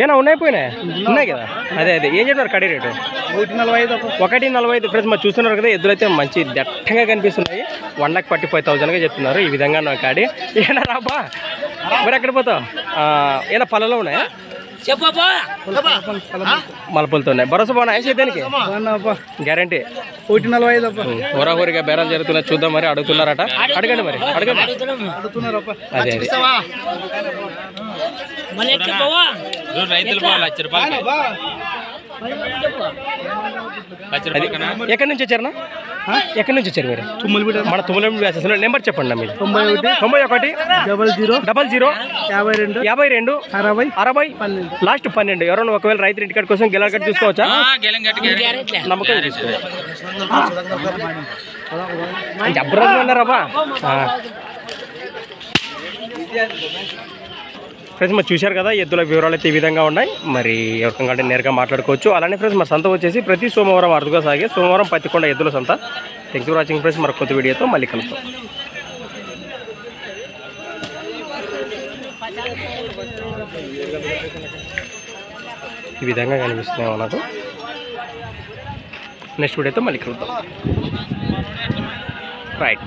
ఏనా ఉన్నాయి పోయినాయి ఉన్నాయి కదా అదే అదే ఏం చెప్పినారు కడి రేటు 145 ఫ్రెండ్స్ మరి చూస్తున్నారు కదా ఎద్దులు అయితే మంచి దట్టంగా కనిపిస్తున్నాయి 1,45,000గా చెప్తున్నారు ఈ విధంగా నా కాడి ఏనా రాబా మరి ఎక్కడ పోతావు ఏనా పళ్ళలో ఉన్నాయా మలపులతో ఉన్నాయి భరోసా బాగున్నాయి దానికి గ్యారంటీ 145 హోరాహోరిగా బేరాలు జరుగుతున్నాయి చూద్దాం మరి అడుగుతున్నారట అడగండి మరి అడగండి అదే ఎక్కడి నుంచి వచ్చారనా ఎక్కడి నుంచి వచ్చారు మీరు మన తుమ్మలపూడి వేసేస్తున్నారు నెంబర్ చెప్పండి మీరు 91 00 52 60 లాస్ట్ 12 ఎవరైనా ఒకవేళ రైతు ఇంటి కార్డు కోసం గెలగట్టు చూసుకోవచ్చా నమ్మకం తీసుకోవచ్చు జబర్దస్త్ ఉన్నారాబా ఫ్రెండ్స్ మరి చూశారు కదా ఎద్దుల వివరాలు అయితే ఈ విధంగా ఉన్నాయి మరి ఎవరికంటే నేరుగా మాట్లాడుకోవచ్చు అలానే ఫ్రెండ్స్ మరి సంత వచ్చేసి ప్రతి సోమవారం అరుదుగా సాగే సోమవారం పత్తికొండ ఎద్దుల సంత థ్యాంక్స్ ఫర్ వాచింగ్ ఫ్రెండ్స్ మరి కొత్త వీడియోతో మళ్ళీ కలుద్దాం ఈ విధంగా కనిపిస్తున్నాయి మనకు నెక్స్ట్ వీడియోతో మళ్ళీ కలుద్దాం రైట్